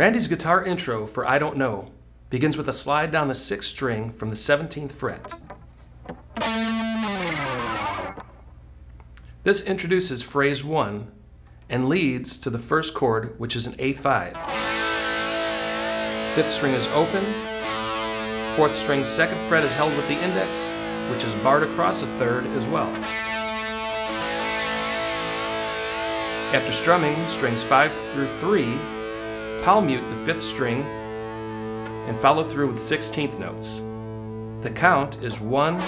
Randy's guitar intro for I Don't Know begins with a slide down the 6th string from the 17th fret. This introduces phrase 1 and leads to the first chord, which is an A5. 5th string is open, 4th string's 2nd fret is held with the index, which is barred across a 3rd as well. After strumming strings 5 through 3, palm mute the 5th string and follow through with 16th notes. The count is 1,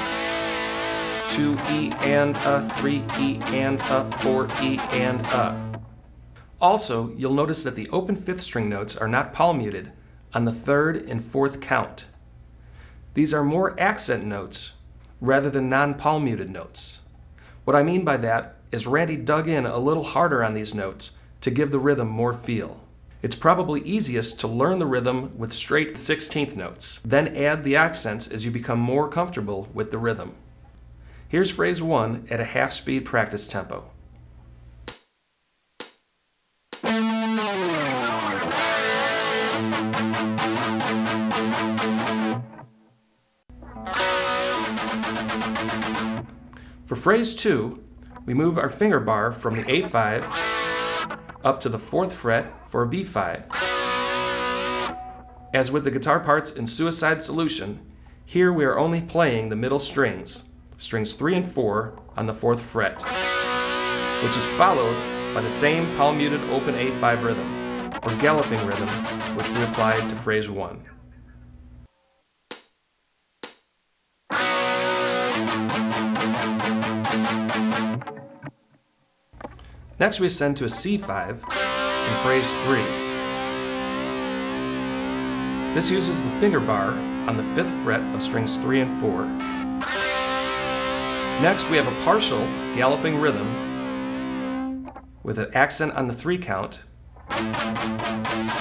2 E and a, 3 E and a, 4 E and a. Also, you'll notice that the open 5th string notes are not palm muted on the 3rd and 4th count. These are more accent notes rather than non-palm muted notes. What I mean by that is Randy dug in a little harder on these notes to give the rhythm more feel. It's probably easiest to learn the rhythm with straight 16th notes, then add the accents as you become more comfortable with the rhythm. Here's phrase 1 at a half-speed practice tempo. For phrase 2, we move our finger bar from the A5 up to the 4th fret for a B5. As with the guitar parts in Suicide Solution, here we are only playing the middle strings, strings 3 and 4 on the 4th fret, which is followed by the same palm muted open A5 rhythm, or galloping rhythm, which we applied to phrase 1. Next we ascend to a C5 in phrase 3. This uses the finger bar on the 5th fret of strings 3 and 4. Next we have a partial galloping rhythm with an accent on the 3 count, and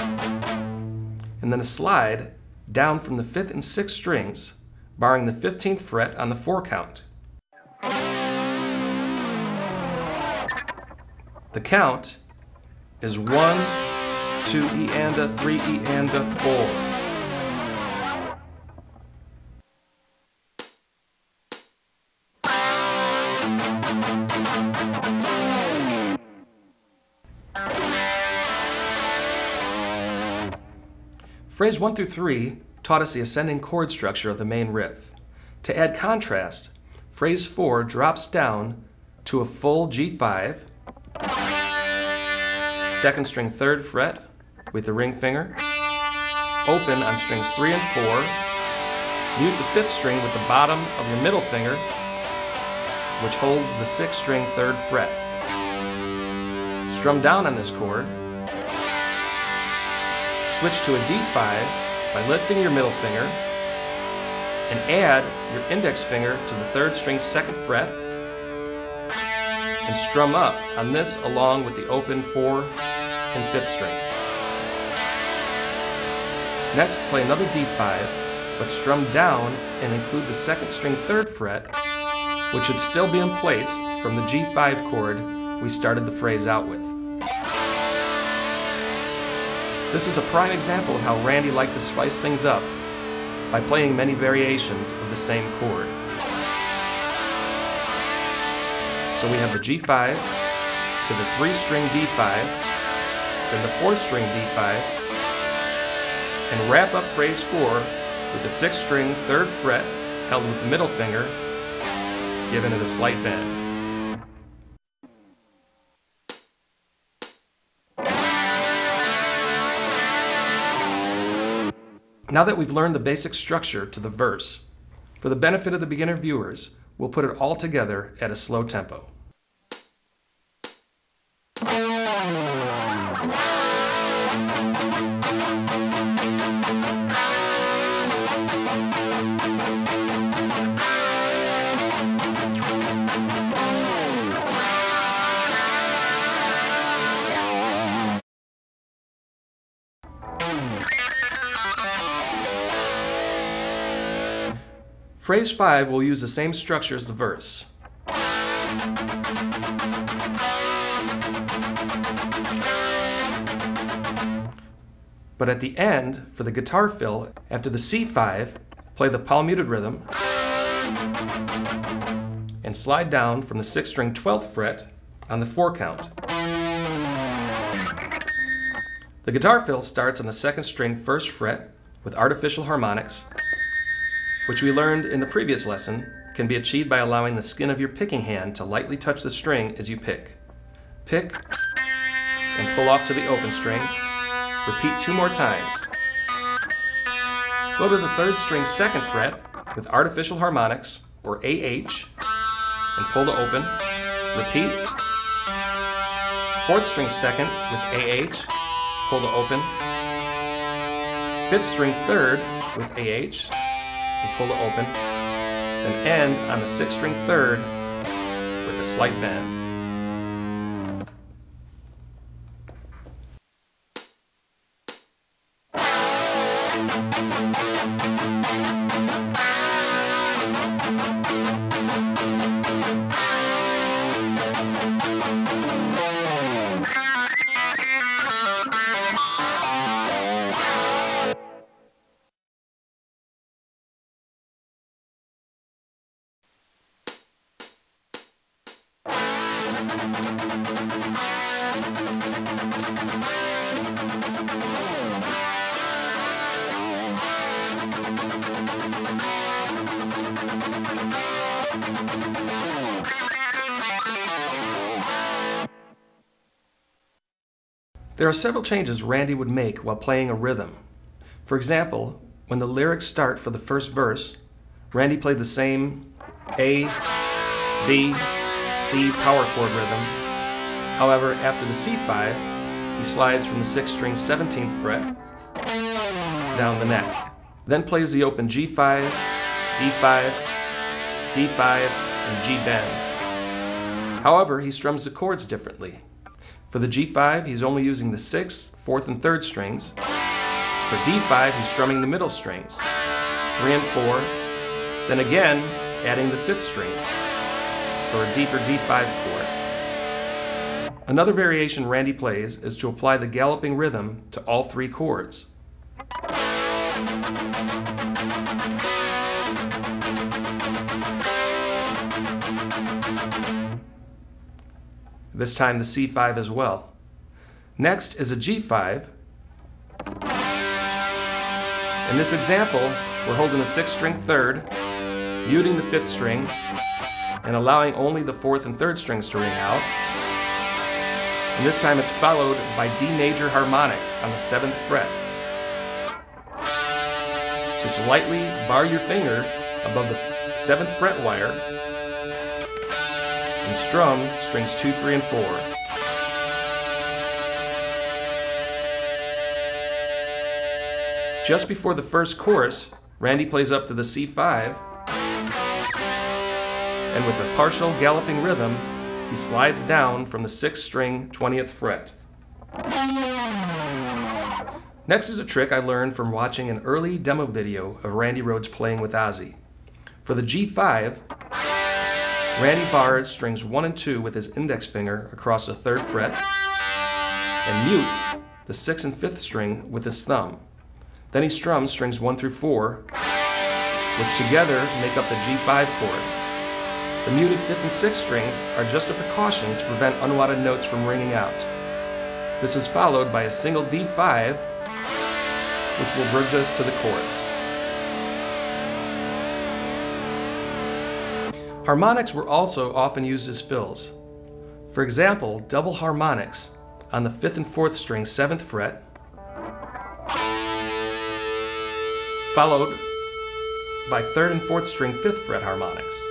then a slide down from the 5th and 6th strings, barring the 15th fret on the 4 count. The count is 1, 2 E and a, 3 E and a, 4. Phrase 1 through 3 taught us the ascending chord structure of the main riff. To add contrast, phrase 4 drops down to a full G5, 2nd string 3rd fret with the ring finger, open on strings 3 and 4, mute the 5th string with the bottom of your middle finger, which holds the 6th string 3rd fret. Strum down on this chord, switch to a D5 by lifting your middle finger, and add your index finger to the 3rd string's 2nd fret, and strum up on this along with the open 4 and 5th strings. Next, play another D5, but strum down and include the 2nd string 3rd fret, which should still be in place from the G5 chord we started the phrase out with. This is a prime example of how Randy liked to spice things up by playing many variations of the same chord. So we have the G5 to the 3-string D5, then the 4th string D5, and wrap up phrase 4 with the 6th string 3rd fret held with the middle finger, giving it a slight bend. Now that we've learned the basic structure to the verse, for the benefit of the beginner viewers, we'll put it all together at a slow tempo. Phrase 5 will use the same structure as the verse. But at the end, for the guitar fill, after the C5, play the palm-muted rhythm and slide down from the 6th string 12th fret on the 4 count. The guitar fill starts on the 2nd string 1st fret with artificial harmonics, which we learned in the previous lesson can be achieved by allowing the skin of your picking hand to lightly touch the string as you pick. Pick and pull off to the open string. Repeat 2 more times. Go to the 3rd string 2nd fret with artificial harmonics, or AH, and pull to open. Repeat. 4th string 2nd with AH, pull to open. 5th string 3rd with AH, and pull to open. Then end on the 6th string 3rd with a slight bend. There are several changes Randy would make while playing a rhythm. For example, when the lyrics start for the first verse, Randy played the same A, B, C power chord rhythm. However, after the C5, he slides from the 6th string 17th fret down the neck. Then plays the open G5, D5, D5, and G bend. However, he strums the chords differently. For the G5, he's only using the 6th, 4th, and 3rd strings. For D5, he's strumming the middle strings, 3 and 4, then again adding the 5th string for a deeper D5 chord. Another variation Randy plays is to apply the galloping rhythm to all 3 chords. This time the C5 as well. Next is a G5. In this example, we're holding the 6th string 3rd, muting the 5th string, and allowing only the 4th and 3rd strings to ring out. And this time it's followed by D major harmonics on the 7th fret. Just lightly bar your finger above the 7th fret wire and strum strings 2, 3, and 4. Just before the first chorus, Randy plays up to the C5, and with a partial galloping rhythm, he slides down from the 6th string 20th fret. Next is a trick I learned from watching an early demo video of Randy Rhoads playing with Ozzy. For the G5, Randy bars strings 1 and 2 with his index finger across the 3rd fret and mutes the 6th and 5th string with his thumb. Then he strums strings 1 through 4, which together make up the G5 chord. The muted 5th and 6th strings are just a precaution to prevent unwanted notes from ringing out. This is followed by a single D5, which will bridge us to the chorus. Harmonics were also often used as fills. For example, double harmonics on the 5th and 4th string 7th fret, followed by 3rd and 4th string 5th fret harmonics.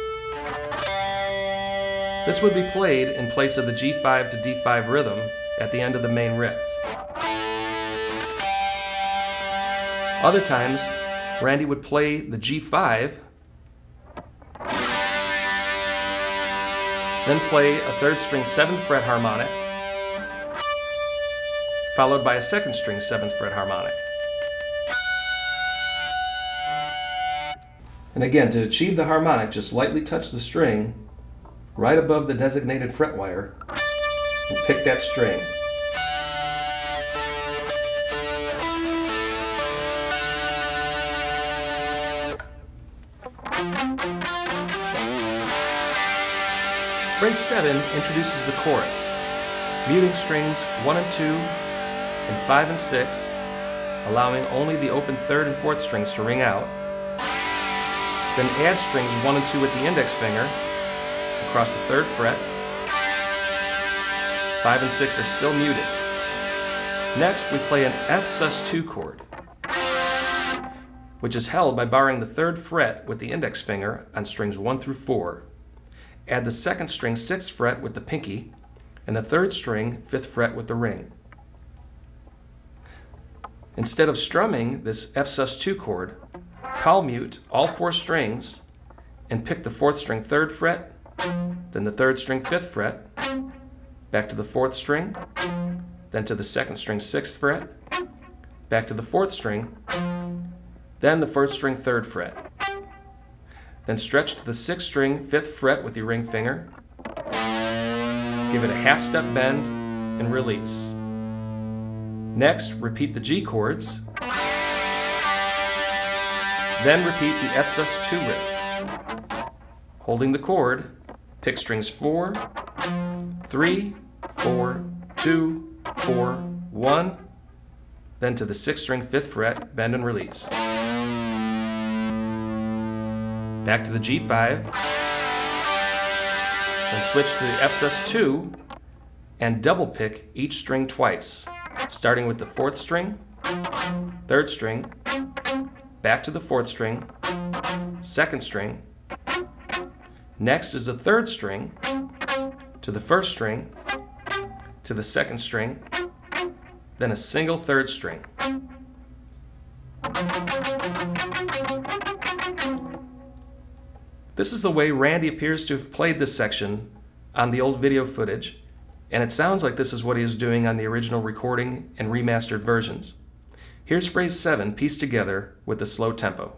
This would be played in place of the G5 to D5 rhythm at the end of the main riff. Other times, Randy would play the G5, then play a 3rd string 7th fret harmonic, followed by a 2nd string 7th fret harmonic. And again, to achieve the harmonic, just lightly touch the string right above the designated fret wire and pick that string. Phrase 7 introduces the chorus, muting strings 1 and 2 and 5 and 6, allowing only the open 3rd and 4th strings to ring out. Then add strings 1 and 2 with the index finger across the 3rd fret. 5 and 6 are still muted. Next, we play an F sus2 chord, which is held by barring the 3rd fret with the index finger on strings 1 through 4. Add the 2nd string 6th fret with the pinky, and the 3rd string 5th fret with the ring. Instead of strumming this F sus2 chord, palm mute all 4 strings and pick the 4th string 3rd fret, then the 3rd string 5th fret, back to the 4th string, then to the 2nd string 6th fret, back to the 4th string, then the 1st string 3rd fret. Then stretch to the 6th string 5th fret with your ring finger, give it a half step bend, and release. Next, repeat the G chords, then repeat the F sus2 riff. Holding the chord, pick strings 4, 3, 4, 2, 4, 1, then to the 6th string 5th fret, bend and release. Back to the G5, then switch to the F sus2 and double pick each string twice, starting with the 4th string, 3rd string, back to the 4th string, 2nd string. Next is the 3rd string, to the 1st string, to the 2nd string, then a single 3rd string. This is the way Randy appears to have played this section on the old video footage, and it sounds like this is what he is doing on the original recording and remastered versions. Here's phrase 7 pieced together with a slow tempo.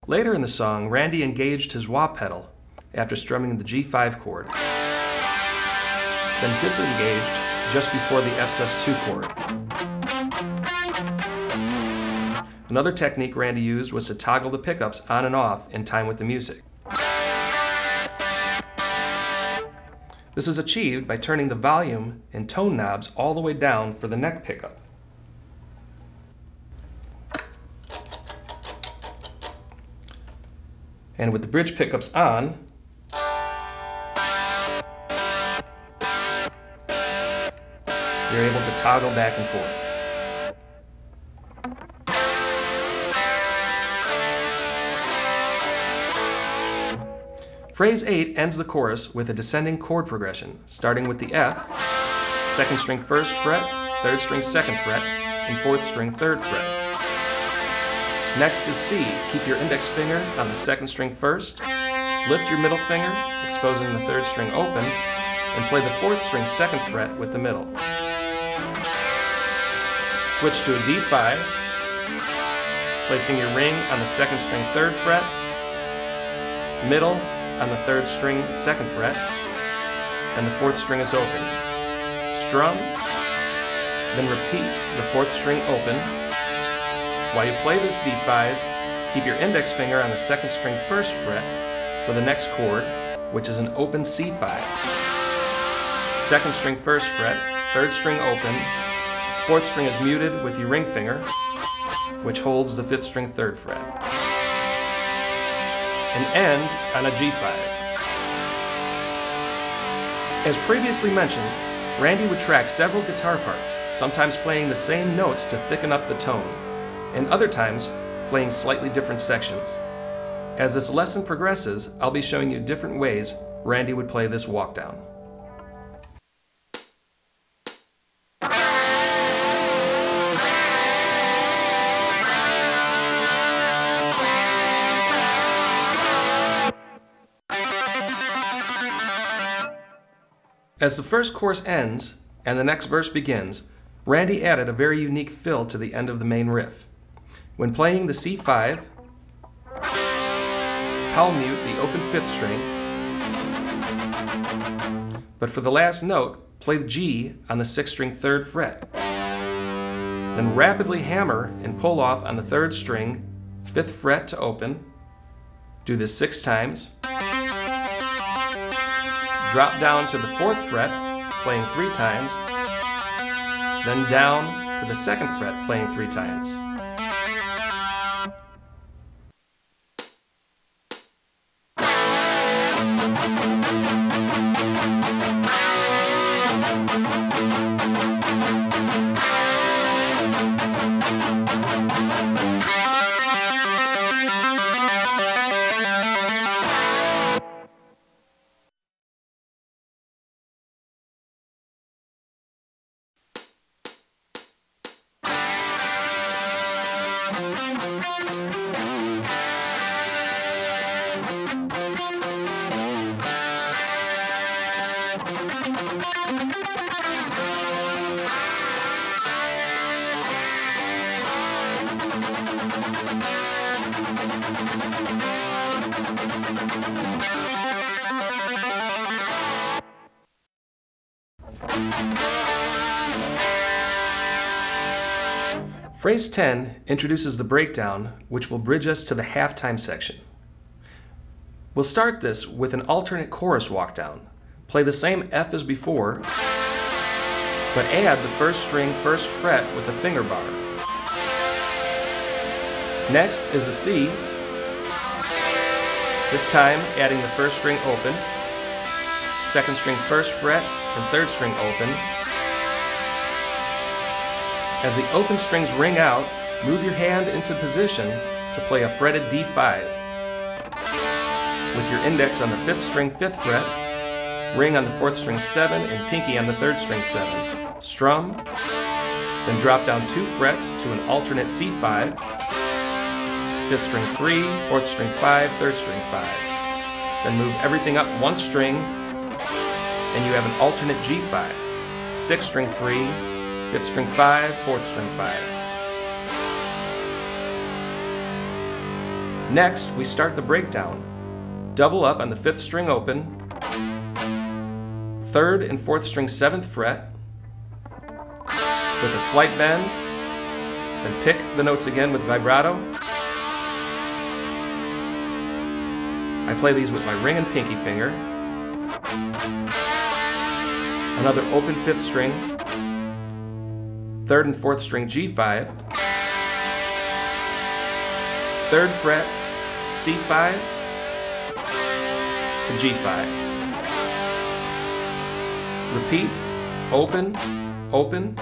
Later in the song, Randy engaged his wah pedal after strumming the G5 chord, then disengaged just before the F sus2 chord. Another technique Randy used was to toggle the pickups on and off in time with the music. This is achieved by turning the volume and tone knobs all the way down for the neck pickup. And with the bridge pickups on, you're able to toggle back and forth. Phrase 8 ends the chorus with a descending chord progression, starting with the F, 2nd string 1st fret, 3rd string 2nd fret, and 4th string 3rd fret. Next is C. Keep your index finger on the 2nd string first, lift your middle finger, exposing the 3rd string open, and play the 4th string 2nd fret with the middle. Switch to a D5, placing your ring on the 2nd string 3rd fret, middle on the 3rd string 2nd fret, and the 4th string is open. Strum, then repeat the 4th string open. While you play this D5, keep your index finger on the 2nd string 1st fret for the next chord, which is an open C5. 2nd string 1st fret, 3rd string open, 4th string is muted with your ring finger, which holds the 5th string 3rd fret. And end on a G5. As previously mentioned, Randy would track several guitar parts, sometimes playing the same notes to thicken up the tone, and other times playing slightly different sections. As this lesson progresses, I'll be showing you different ways Randy would play this walkdown. As the first chorus ends and the next verse begins, Randy added a very unique fill to the end of the main riff. When playing the C5, Powell mute the open 5th string, but for the last note, play the G on the 6th string 3rd fret. Then rapidly hammer and pull off on the 3rd string 5th fret to open. Do this 6 times. Drop down to the 4th fret, playing 3 times. Then down to the 2nd fret, playing 3 times. Phrase 10 introduces the breakdown, which will bridge us to the halftime section. We'll start this with an alternate chorus walkdown. Play the same F as before, but add the 1st string 1st fret with a finger bar. Next is the C, this time adding the 1st string open, 2nd string 1st fret, and 3rd string open. As the open strings ring out, move your hand into position to play a fretted D5. With your index on the 5th string 5th fret, ring on the 4th string 7, and pinky on the 3rd string 7. Strum, then drop down 2 frets to an alternate C5, 5th string 3, 4th string 5, 3rd string 5. Then move everything up 1 string, and you have an alternate G5, 6th string 3, 5th string 5, 4th string 5. Next, we start the breakdown. Double up on the 5th string open, 3rd and 4th string 7th fret, with a slight bend, then pick the notes again with vibrato. I play these with my ring and pinky finger. Another open 5th string, 3rd and 4th string G5, 3rd fret C5 to G5. Repeat, open, open,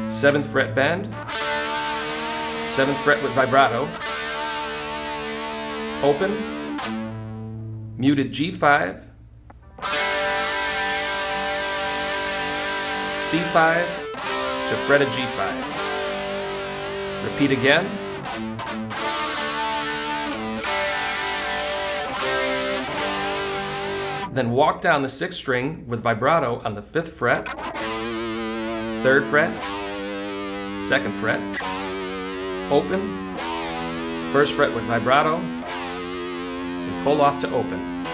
7th fret bend, 7th fret with vibrato, open, muted G5, C5 to fretted G5. Repeat again. Then walk down the 6th string with vibrato on the 5th fret, 3rd fret, 2nd fret, open, 1st fret with vibrato, and pull off to open.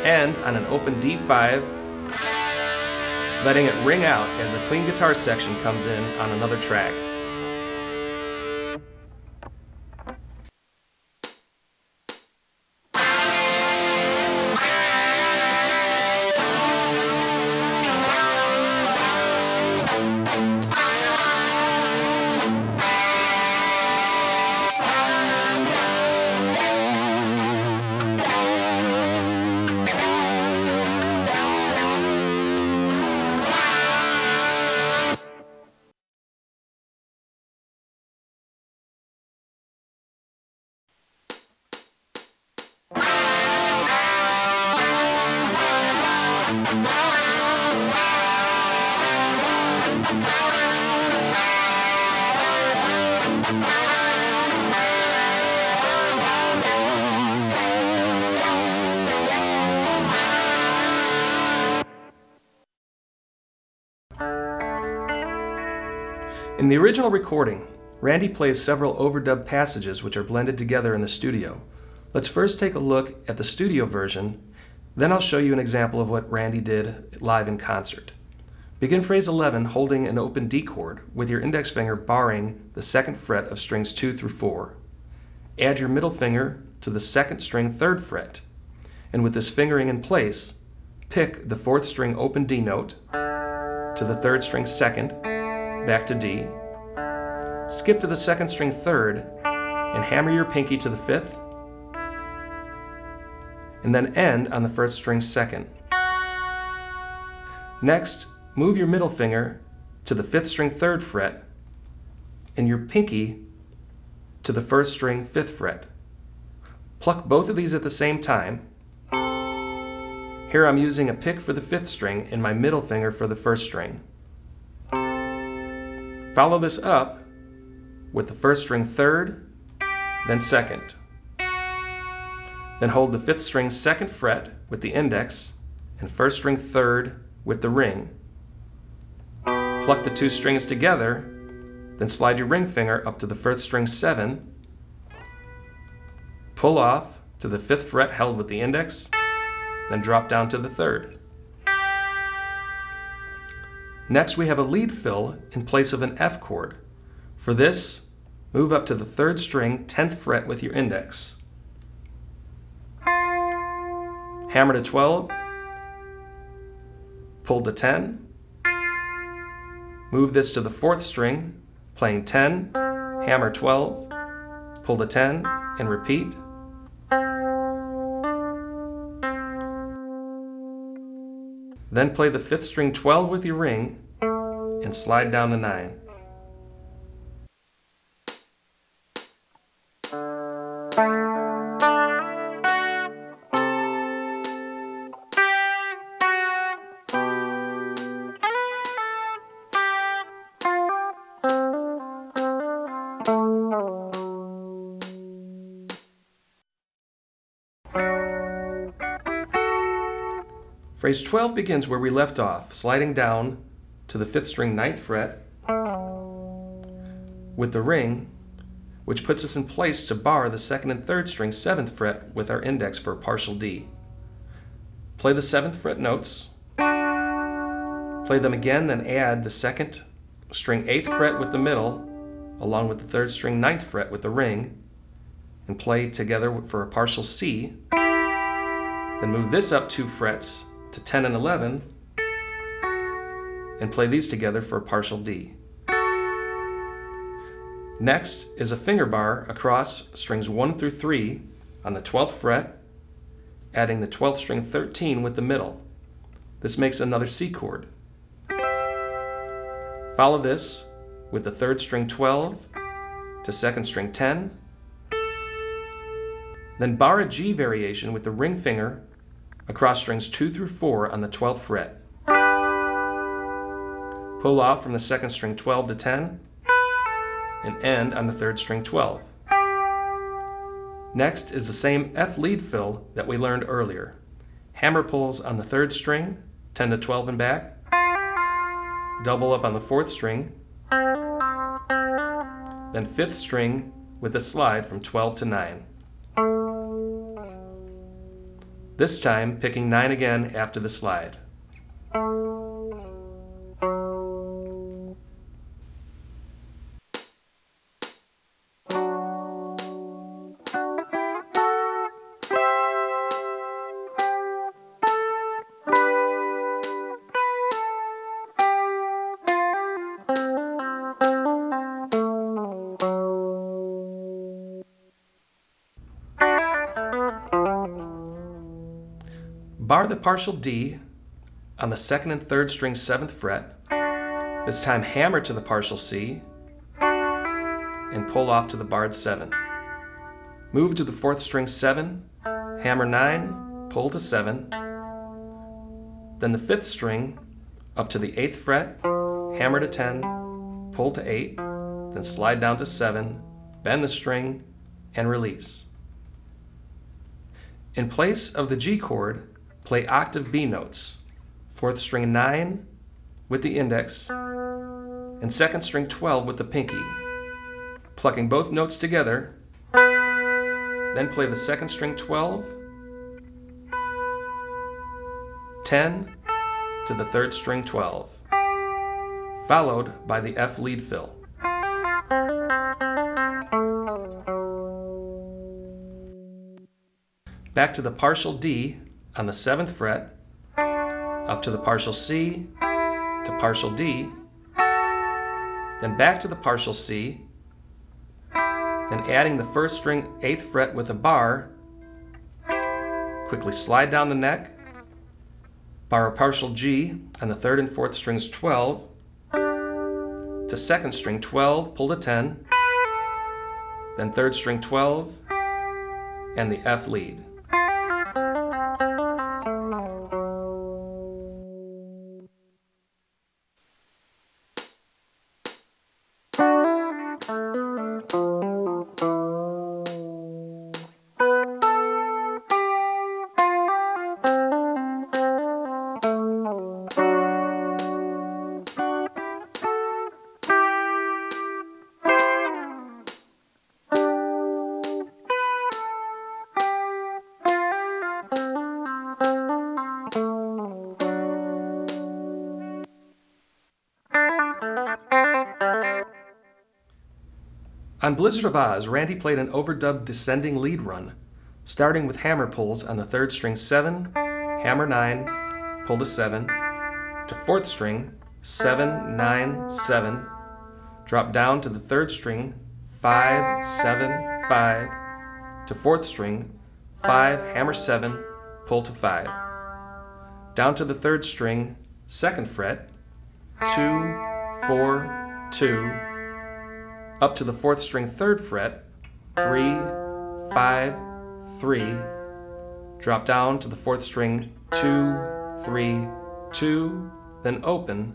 And on an open D5, letting it ring out as a clean guitar section comes in on another track. In the original recording, Randy plays several overdub passages which are blended together in the studio. Let's first take a look at the studio version, then I'll show you an example of what Randy did live in concert. Begin phrase 11 holding an open D chord with your index finger barring the 2nd fret of strings 2 through 4. Add your middle finger to the 2nd string 3rd fret, and with this fingering in place, pick the 4th string open D note to the 3rd string 2nd, back to D, skip to the 2nd string 3rd, and hammer your pinky to the 5th, and then end on the 1st string 2nd. Next, move your middle finger to the 5th string 3rd fret and your pinky to the 1st string 5th fret. Pluck both of these at the same time. Here I'm using a pick for the 5th string and my middle finger for the 1st string. Follow this up with the 1st string 3rd, then 2nd. Then hold the 5th string 2nd fret with the index and 1st string 3rd with the ring. Pluck the 2 strings together, then slide your ring finger up to the 1st string 7, pull off to the 5th fret held with the index, then drop down to the 3rd. Next we have a lead fill in place of an F chord. For this, move up to the 3rd string 10th fret with your index. Hammer to 12, pull to 10, move this to the 4th string, playing 10, hammer 12, pull to 10, and repeat. Then play the 5th string 12 with your ring and slide down to 9. Phrase 12 begins where we left off, sliding down to the 5th string 9th fret with the ring, which puts us in place to bar the 2nd and 3rd string 7th fret with our index for a partial D. Play the 7th fret notes, play them again, then add the 2nd string 8th fret with the middle, along with the 3rd string 9th fret with the ring, and play together for a partial C. Then move this up 2 frets to 10 and 11, and play these together for a partial D. Next is a finger bar across strings 1 through 3 on the 12th fret, adding the 12th string 13 with the middle. This makes another C chord. Follow this with the 3rd string 12 to 2nd string 10, then bar a G variation with the ring finger across strings 2 through 4 on the 12th fret. Pull off from the 2nd string 12 to 10 and end on the 3rd string 12. Next is the same F lead fill that we learned earlier. Hammer pulls on the 3rd string, 10 to 12 and back, double up on the 4th string, then 5th string with a slide from 12 to 9. This time picking 9 again after the slide. Bar the partial D on the 2nd and 3rd string 7th fret. This time hammer to the partial C and pull off to the barred 7. Move to the 4th string 7, hammer 9, pull to 7. Then the 5th string up to the 8th fret, hammer to 10, pull to 8, then slide down to 7, bend the string, and release. In place of the G chord, play octave B notes, 4th string 9 with the index, and and second string 12 with the pinky, plucking both notes together, then play the second string 12, 10 to the third string 12, followed by the F lead fill. Back to the partial D on the 7th fret, up to the partial C, to partial D, then back to the partial C, then adding the first string 8th fret with a bar, quickly slide down the neck, bar a partial G on the 3rd and 4th strings 12, to second string 12, pull to 10, then 3rd string 12, and the F lead. On Blizzard of Oz, Randy played an overdubbed descending lead run, starting with hammer pulls on the 3rd string 7, hammer 9, pull to 7, to 4th string 7, 9, 7, drop down to the 3rd string 5, 7, 5, to 4th string 5, hammer 7, pull to 5, down to the 3rd string 2nd fret 2, 4, 2, up to the 4th string 3rd fret, 3, 5, 3, drop down to the 4th string 2, 3, 2, then open,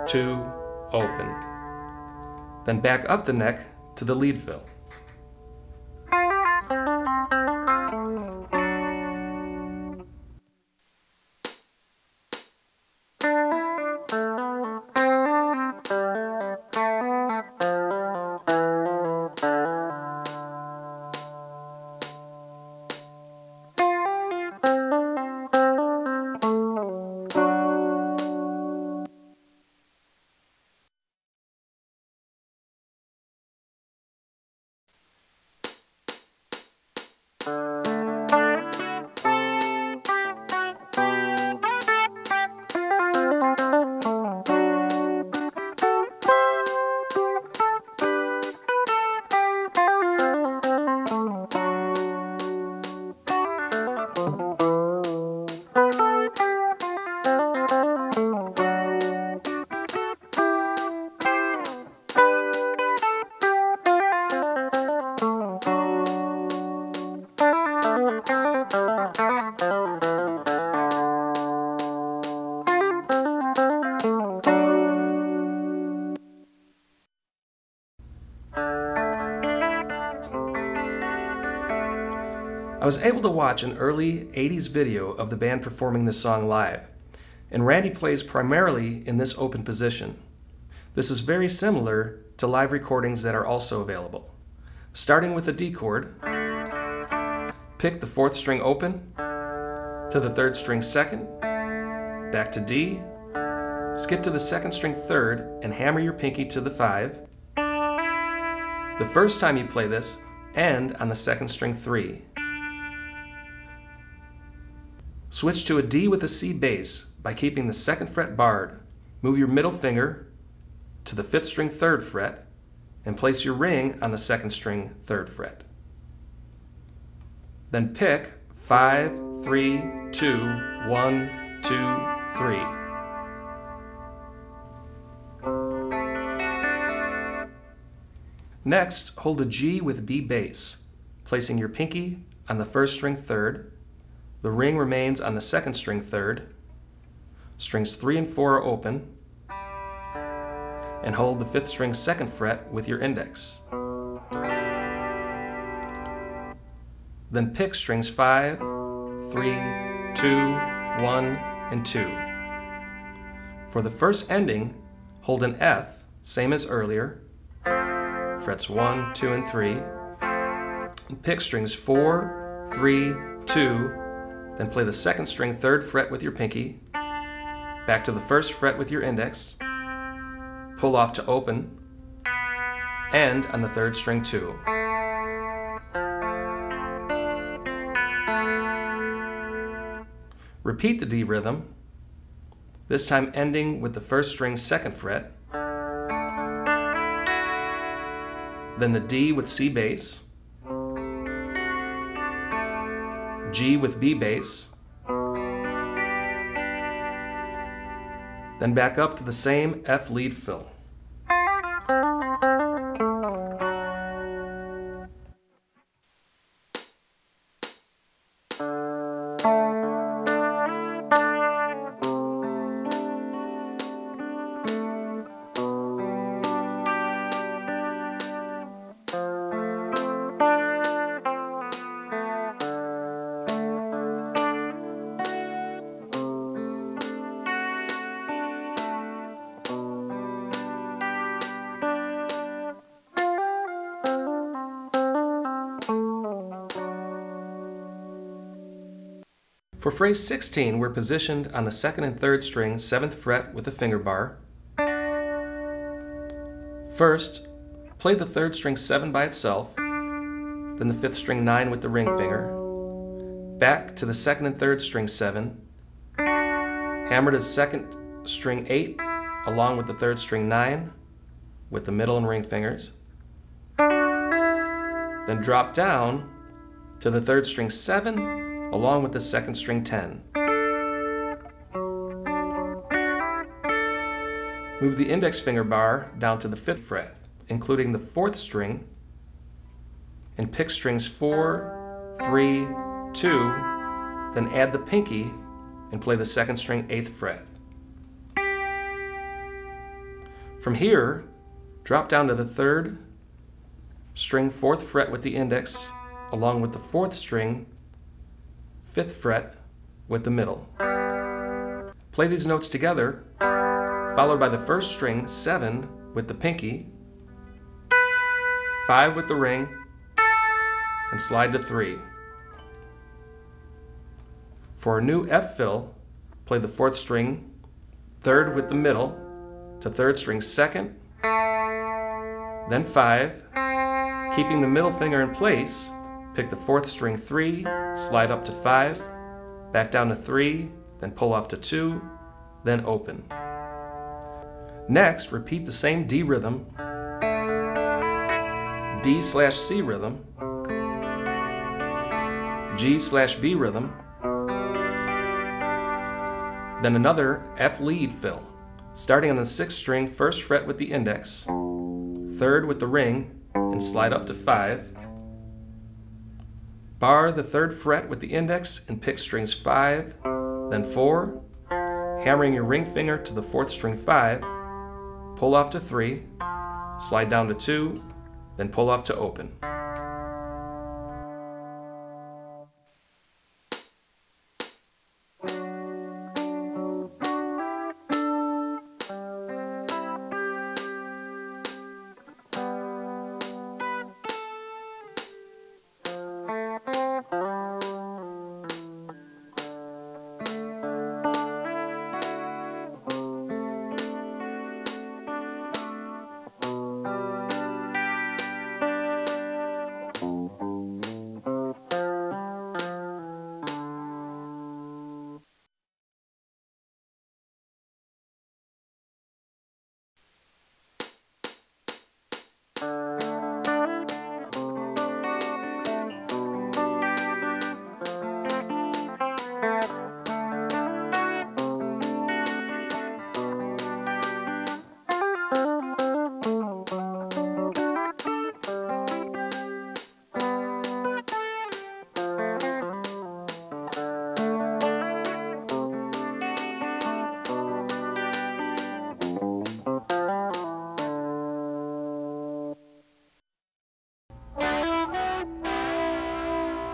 2, open. Then back up the neck to the lead fill. I was able to watch an early 80s video of the band performing this song live, and Randy plays primarily in this open position. This is very similar to live recordings that are also available. Starting with the D chord, pick the 4th string open, to the 3rd string 2nd, back to D, skip to the 2nd string 3rd, and hammer your pinky to the 5. The first time you play this, end on the 2nd string 3. Switch to a D with a C bass by keeping the 2nd fret barred. Move your middle finger to the 5th string 3rd fret and place your ring on the 2nd string 3rd fret. Then pick 5, 3, 2, 1, 2, 3. Next, hold a G with B bass, placing your pinky on the 1st string 3rd. The ring remains on the 2nd string 3rd. Strings 3 and 4 are open. And hold the 5th string 2nd fret with your index. Then pick strings 5, 3, 2, 1, and 2. For the first ending, hold an F, same as earlier, frets 1, 2, and 3, and pick strings 4, 3, 2, then play the second string 3rd fret with your pinky, back to the 1st fret with your index, pull off to open, and on the 3rd string 2. Repeat the D rhythm, this time ending with the 1st string 2nd fret, then the D with C bass, G with B bass, then back up to the same F lead fill. For phrase 16, we're positioned on the 2nd and 3rd string, 7th fret with a finger bar. First, play the 3rd string 7 by itself, then the 5th string 9 with the ring finger, back to the 2nd and 3rd string 7, hammer to the 2nd string 8 along with the 3rd string 9 with the middle and ring fingers, then drop down to the 3rd string 7 along with the 2nd string 10. Move the index finger bar down to the 5th fret, including the 4th string, and pick strings 4, 3, 2, then add the pinky and play the 2nd string 8th fret. From here, drop down to the 3rd string 4th fret with the index along with the 4th string 5th fret with the middle. Play these notes together, followed by the 1st string 7 with the pinky, 5 with the ring, and slide to 3. For a new F fill, play the 4th string 3rd with the middle to 3rd string 2nd, then 5, keeping the middle finger in place. Pick the 4th string 3, slide up to 5, back down to 3, then pull off to 2, then open. Next, repeat the same D rhythm, D/C rhythm, G/B rhythm, then another F lead fill, starting on the 6th string 1st fret with the index, 3rd with the ring, and slide up to 5. Bar the 3rd fret with the index and pick strings 5, then 4, hammering your ring finger to the 4th string 5, pull off to 3, slide down to 2, then pull off to open.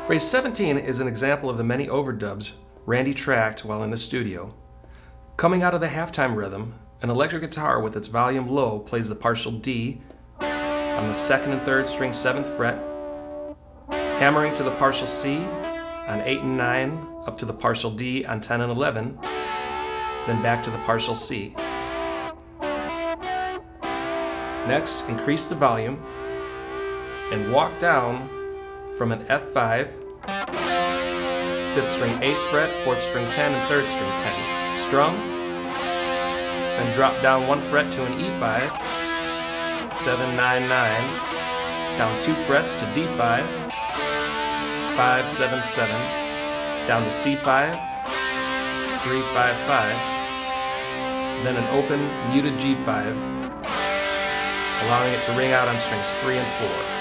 Phrase 17 is an example of the many overdubs Randy tracked while in the studio. Coming out of the halftime rhythm, an electric guitar with its volume low plays the partial D on the 2nd and 3rd string 7th fret, hammering to the partial C on 8 and 9 up to the partial D on 10 and 11, then back to the partial C. Next, increase the volume and walk down from an F5, 5th string 8th fret, 4th string 10, and 3rd string 10. Strum, then drop down 1 fret to an E5, 7, 9, 9, down 2 frets to D5, 5, 7, 7, down to C5, 3, 5, 5, then an open, muted G5, allowing it to ring out on strings 3 and 4.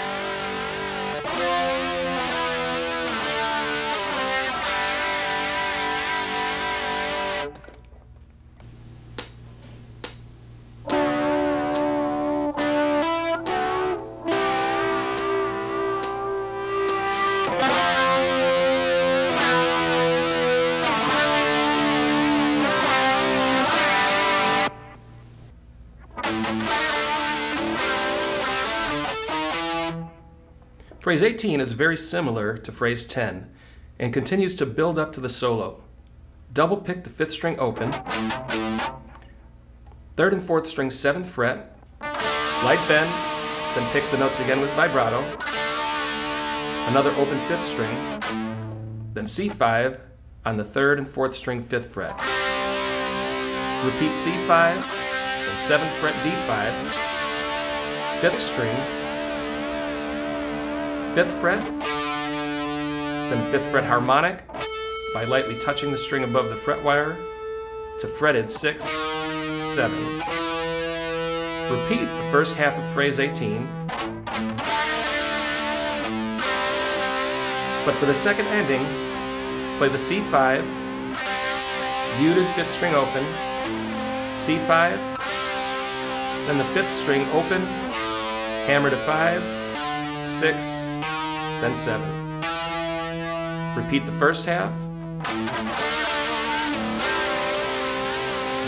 Phrase 18 is very similar to phrase 10 and continues to build up to the solo. Double pick the 5th string open, 3rd and 4th string 7th fret, light bend, then pick the notes again with vibrato, another open 5th string, then C5 on the 3rd and 4th string 5th fret. Repeat C5, then 7th fret D5, 5th string, 5th fret, then 5th fret harmonic by lightly touching the string above the fret wire to fretted 6, 7. Repeat the first half of phrase 18, but for the second ending, play the C5, muted 5th string open, C5, then the 5th string open, hammer to 5, 6, then 7. Repeat the first half.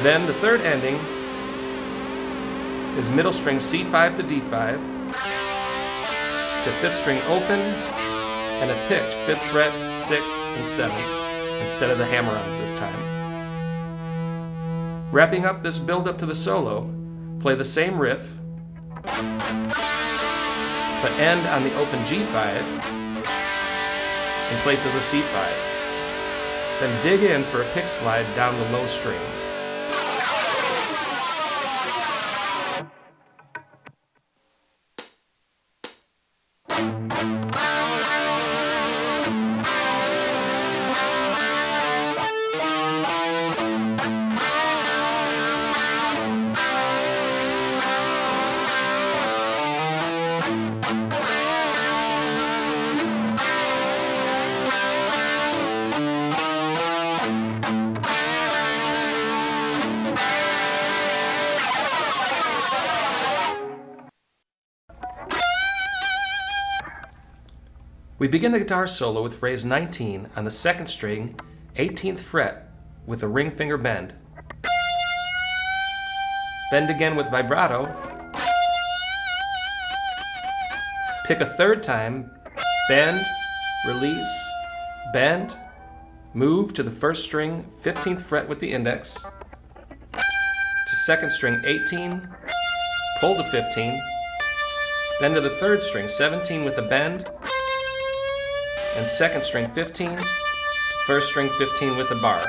Then the third ending is middle string C5 to D5 to 5th string open and a picked 5th fret, 6th, and 7th instead of the hammer-ons this time. Wrapping up this build-up to the solo, play the same riff, but end on the open G5 in place of the C5. Then dig in for a pick slide down the low strings. We begin the guitar solo with phrase 19 on the 2nd string, 18th fret with a ring finger bend. Bend again with vibrato. Pick a 3rd time, bend, release, bend, move to the 1st string, 15th fret with the index, to 2nd string 18, pull to 15, then to the 3rd string 17 with a bend, and 2nd string 15 to 1st string 15 with a bar.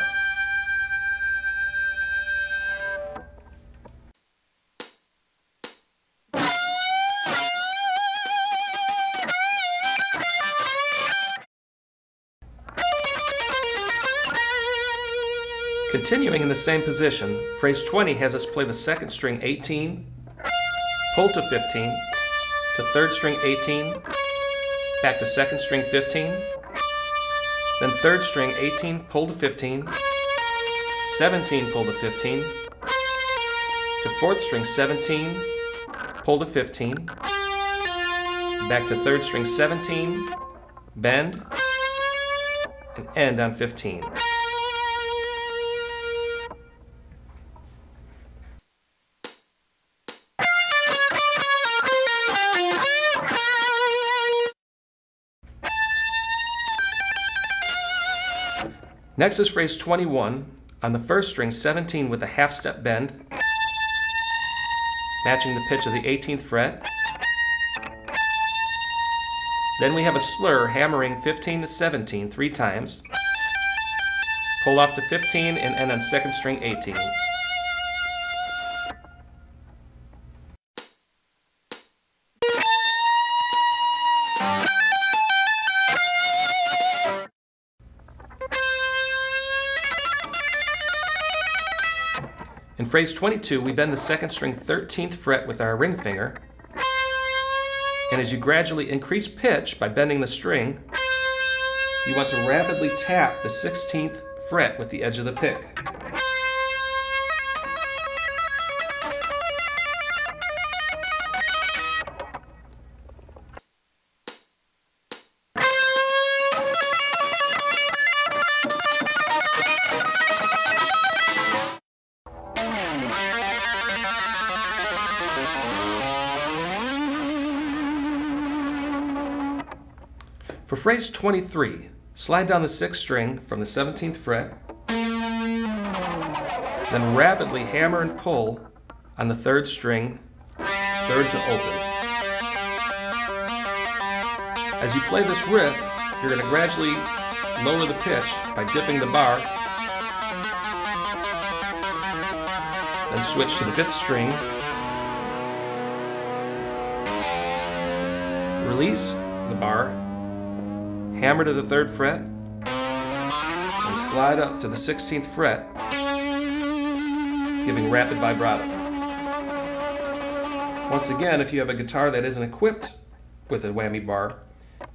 Continuing in the same position, phrase 20 has us play the 2nd string 18, pull to 15, to 3rd string 18, back to 2nd string 15, then 3rd string 18, pull to 15, 17, pull to 15, to 4th string 17, pull to 15, back to 3rd string 17, bend, and end on 15. Next is phrase 21. On the first string, 17 with a half step bend, matching the pitch of the 18th fret. Then we have a slur hammering 15 to 17 3 times. Pull off to 15 and end on second string 18. In phrase 22, we bend the second string 13th fret with our ring finger, and as you gradually increase pitch by bending the string, you want to rapidly tap the 16th fret with the edge of the pick. For phrase 23, slide down the 6th string from the 17th fret, then rapidly hammer and pull on the 3rd string, 3rd to open. As you play this riff, you're going to gradually lower the pitch by dipping the bar, then switch to the 5th string, release the bar, hammer to the 3rd fret, and slide up to the 16th fret, giving rapid vibrato. Once again, if you have a guitar that isn't equipped with a whammy bar,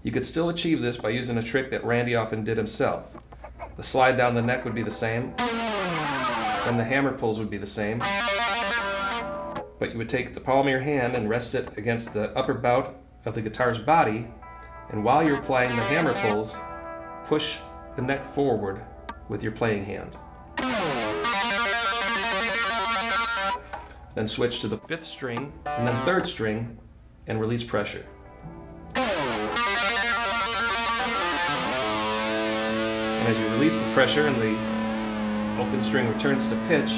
you could still achieve this by using a trick that Randy often did himself. The slide down the neck would be the same, and the hammer pulls would be the same, but you would take the palm of your hand and rest it against the upper bout of the guitar's body, and while you're playing the hammer pulls, push the neck forward with your playing hand. Then switch to the 5th string and then 3rd string and release pressure. And as you release the pressure and the open string returns to pitch,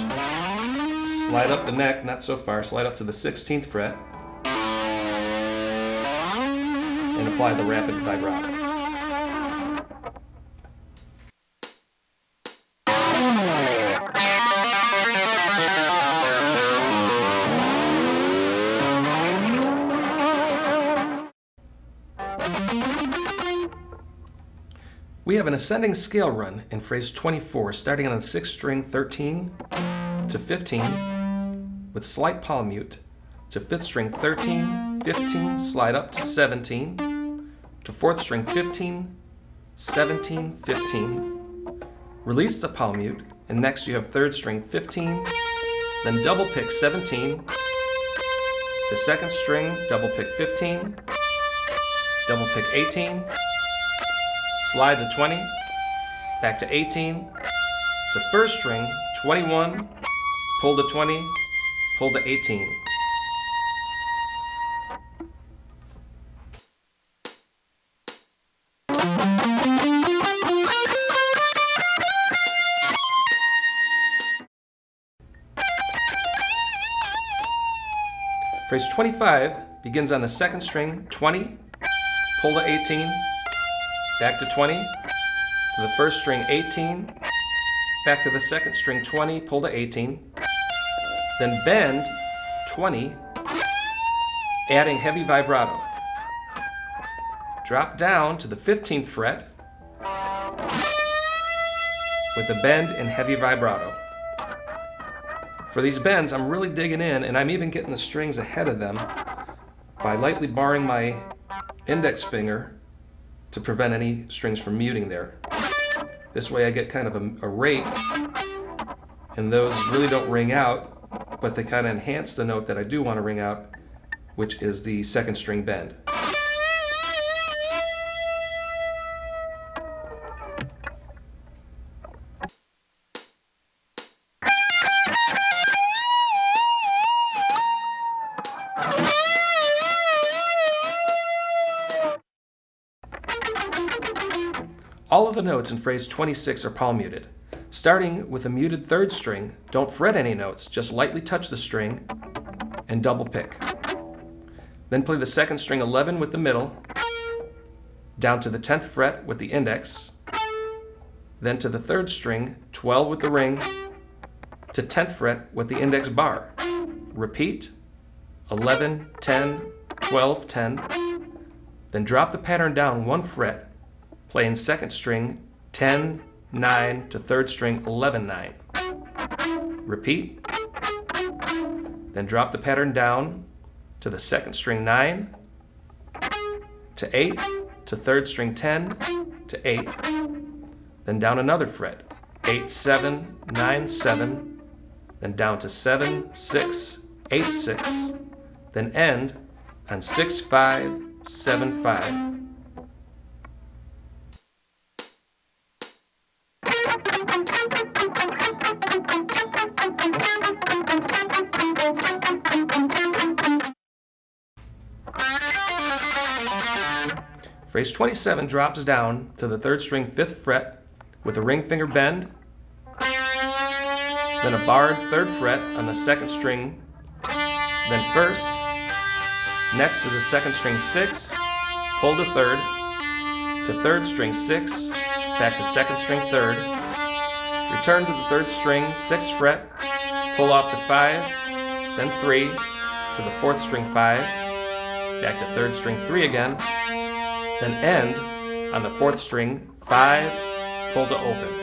slide up the neck, not so far, slide up to the 16th fret, and apply the rapid vibrato. We have an ascending scale run in phrase 24, starting on the 6th string 13 to 15 with slight palm mute, to 5th string 13, 15, slide up to 17, to 4th string 15, 17, 15, release the palm mute, and next you have 3rd string 15, then double pick 17, to 2nd string double pick 15, double pick 18, slide to 20, back to 18, to 1st string 21, pull to 20, pull to 18. Phrase 25 begins on the 2nd string 20, pull to 18, back to 20, to the 1st string 18, back to the 2nd string 20, pull to 18, then bend 20, adding heavy vibrato. Drop down to the 15th fret with a bend and heavy vibrato. For these bends, I'm really digging in, and I'm even getting the strings ahead of them by lightly barring my index finger to prevent any strings from muting there. This way I get kind of a rate, and those really don't ring out, but they kind of enhance the note that I do want to ring out, which is the 2nd string bend. All of the notes in phrase 26 are palm muted. Starting with a muted third string, don't fret any notes, just lightly touch the string and double pick. Then play the second string 11 with the middle, down to the 10th fret with the index, then to the third string 12 with the ring, to 10th fret with the index bar. Repeat 11, 10, 12, 10, then drop the pattern down 1 fret, playing second string 10, 9 to third string 11, 9. Repeat, then drop the pattern down to the second string 9, to 8, to third string 10, to 8, then down another fret, 8, 7, 9, 7, then down to 7, 6, 8, 6, then end on 6, 5, 7, 5. Phrase 27 drops down to the third string 5th fret with a ring finger bend, then a barred 3rd fret on the second string, then first. Next is a second string 6, pull to 3rd, to 3rd string 6, back to second string 3rd, return to the 3rd string 6th fret, pull off to 5, then 3, to the 4th string 5, back to 3rd string 3 again, then end on the 4th string 5, pull to open.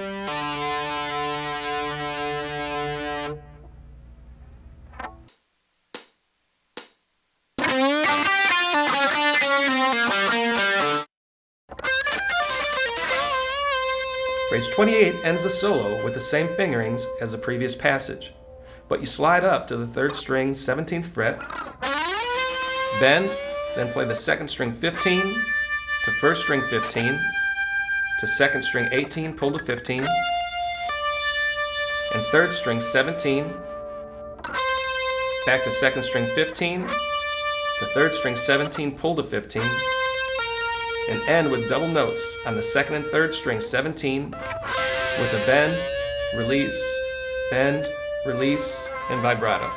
Phrase 28 ends the solo with the same fingerings as the previous passage, but you slide up to the 3rd string 17th fret, bend, then play the 2nd string 15, to 1st string 15, to 2nd string 18, pull to 15, and 3rd string 17, back to 2nd string 15, to 3rd string 17, pull to 15, and end with double notes on the 2nd and 3rd string 17 with a bend, release, and vibrato.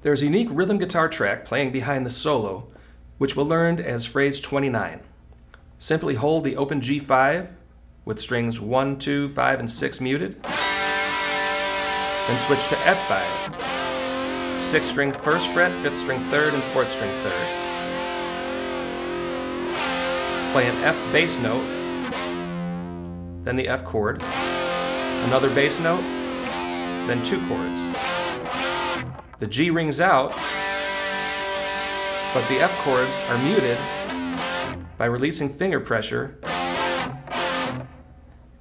There's a unique rhythm guitar track playing behind the solo, which we'll learn as phrase 29. Simply hold the open G5 with strings 1, 2, 5, and 6 muted. Then switch to F5. 6th string 1st fret, 5th string 3rd, and 4th string 3rd. Play an F bass note, then the F chord, another bass note, then 2 chords. The G rings out, but the F chords are muted by releasing finger pressure.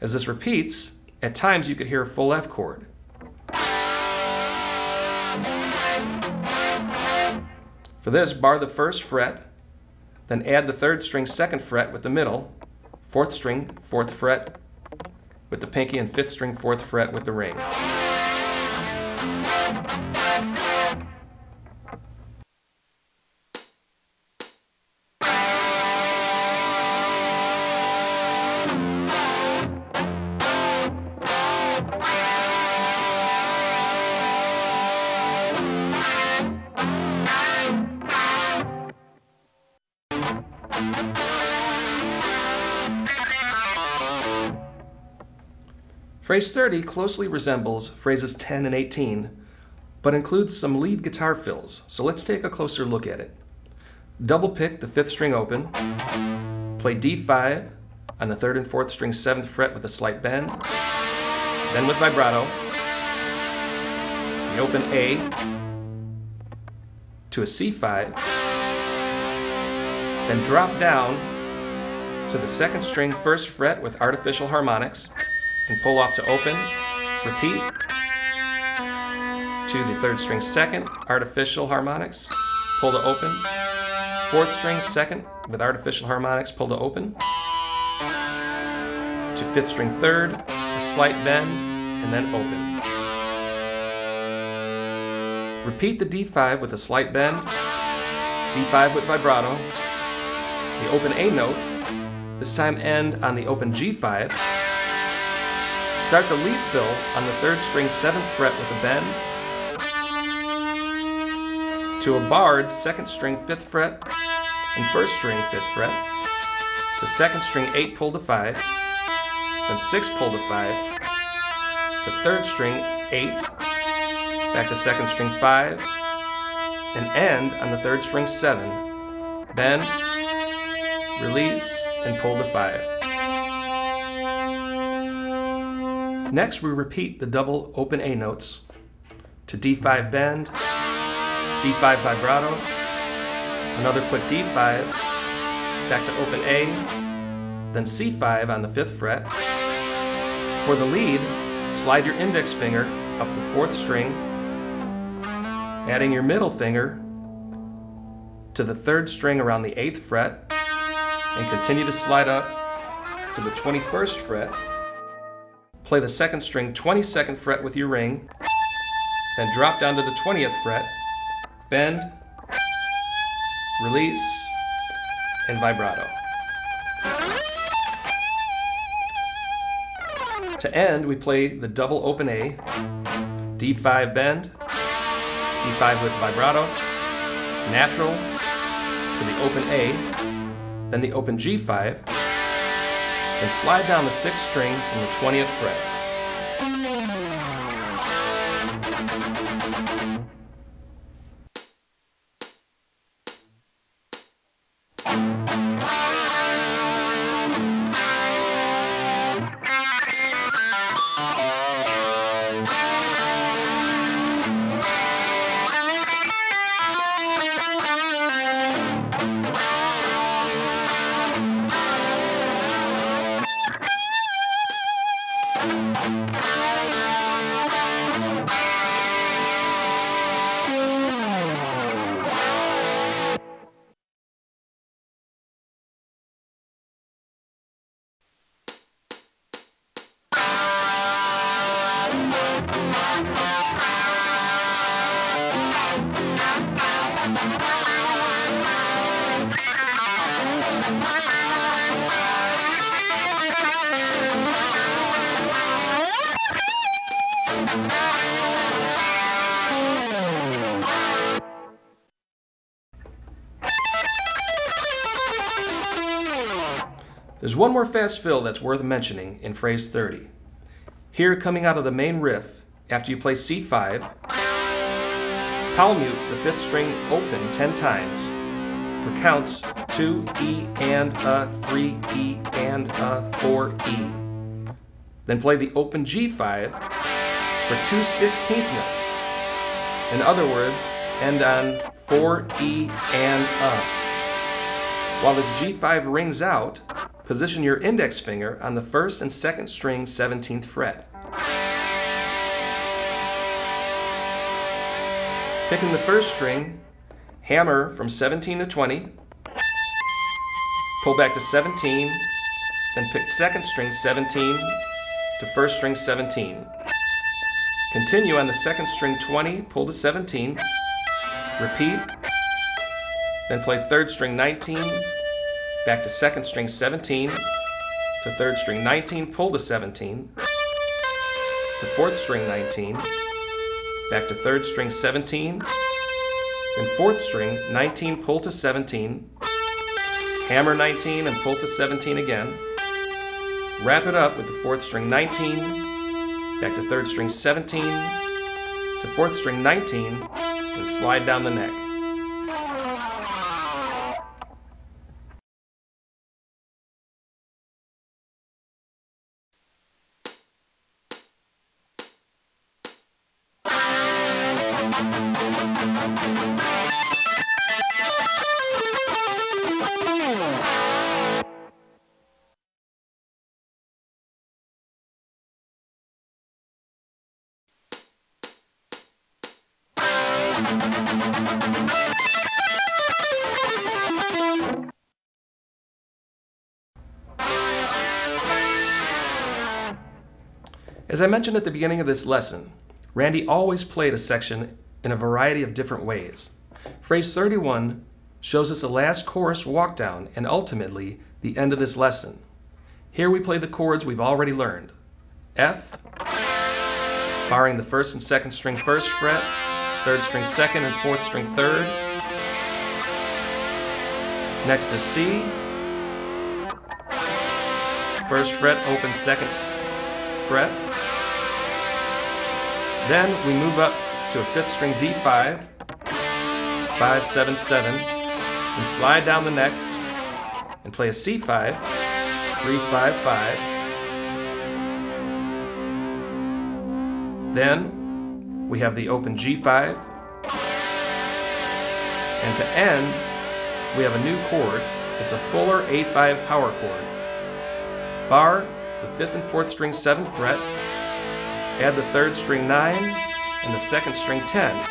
As this repeats, at times you could hear a full F chord. For this, bar the 1st fret, then add the 3rd string 2nd fret with the middle, 4th string 4th fret with the pinky, and 5th string 4th fret with the ring. Phrase 30 closely resembles phrases 10 and 18, but includes some lead guitar fills, so let's take a closer look at it. Double pick the 5th string open, play D5 on the 3rd and 4th string 7th fret with a slight bend, then with vibrato, the open A to a C5, then drop down to the 2nd string 1st fret with artificial harmonics, and pull off to open, repeat, to the 3rd string 2nd, artificial harmonics, pull to open, 4th string 2nd with artificial harmonics, pull to open, to 5th string 3rd, a slight bend, and then open. Repeat the D5 with a slight bend, D5 with vibrato, the open A note, this time end on the open G5, start the lead fill on the 3rd string 7th fret with a bend, to a barred 2nd string 5th fret and 1st string 5th fret, to 2nd string 8 pull to 5, then 6 pull to 5, to 3rd string 8, back to 2nd string 5, and end on the 3rd string 7, bend, release, and pull to 5. Next, we repeat the double open A notes to D5 bend, D5 vibrato, another quick D5, back to open A, then C5 on the 5th fret. For the lead, slide your index finger up the 4th string, adding your middle finger to the 3rd string around the 8th fret, and continue to slide up to the 21st fret. Play the 2nd string 22nd fret with your ring, then drop down to the 20th fret, bend, release, and vibrato. To end, we play the double open A, D5 bend, D5 with vibrato, natural to the open A, then the open G5, then slide down the 6th string from the 20th fret. There's one more fast fill that's worth mentioning in phrase 30. Here, coming out of the main riff, after you play C5, palm mute the 5th string open 10 times for counts 2 E and A, 3 E and A, 4 E. Then play the open G5 for 2 16th notes. In other words, end on 4 E and A. While this G5 rings out, position your index finger on the 1st and 2nd string 17th fret. Picking the 1st string, hammer from 17 to 20, pull back to 17, then pick 2nd string 17 to 1st string 17. Continue on the 2nd string 20, pull to 17, repeat, then play 3rd string 19, back to 2nd string 17, to 3rd string 19, pull to 17, to 4th string 19, back to 3rd string 17, then 4th string 19, pull to 17, hammer 19 and pull to 17 again, wrap it up with the 4th string 19, back to 3rd string 17, to 4th string 19, and slide down the neck. As I mentioned at the beginning of this lesson, Randy always played a section in a variety of different ways. Phrase 31 shows us the last chorus walk down and ultimately the end of this lesson. Here we play the chords we've already learned. F, barring the 1st and 2nd string 1st fret, 3rd string 2nd and 4th string 3rd. Next is C, 1st fret open 2nd fret. Then we move up to a 5th string D5, 5, 7, 7, and slide down the neck and play a C5, 3, 5, 5. Then we have the open G5, and to end we have a new chord. It's a fuller A5 power chord. Bar the 5th and 4th string 7th fret, add the 3rd string 9 and the 2nd string 10.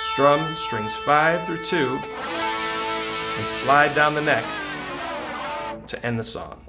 Strum strings 5 through 2 and slide down the neck to end the song.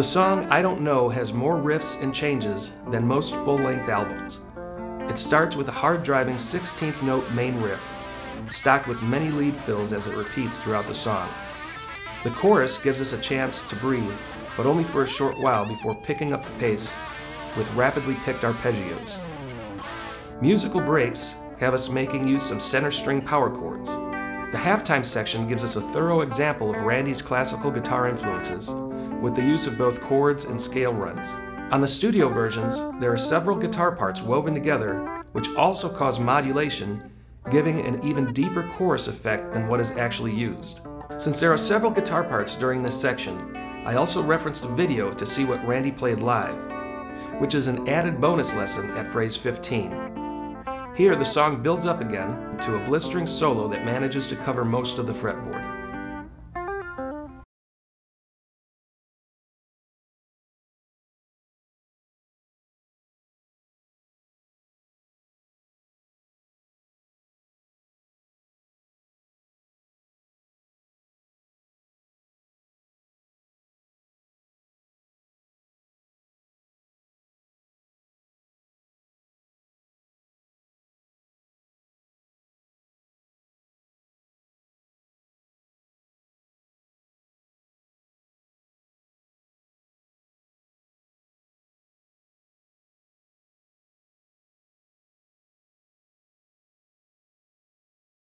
The song I Don't Know has more riffs and changes than most full-length albums. It starts with a hard-driving 16th note main riff, stocked with many lead fills as it repeats throughout the song. The chorus gives us a chance to breathe, but only for a short while before picking up the pace with rapidly picked arpeggios. Musical breaks have us making use of center string power chords. The halftime section gives us a thorough example of Randy's classical guitar influences, with the use of both chords and scale runs. On the studio versions, there are several guitar parts woven together, which also cause modulation, giving an even deeper chorus effect than what is actually used. Since there are several guitar parts during this section, I also referenced a video to see what Randy played live, which is an added bonus lesson at phrase 15. Here, the song builds up again to a blistering solo that manages to cover most of the fretboard.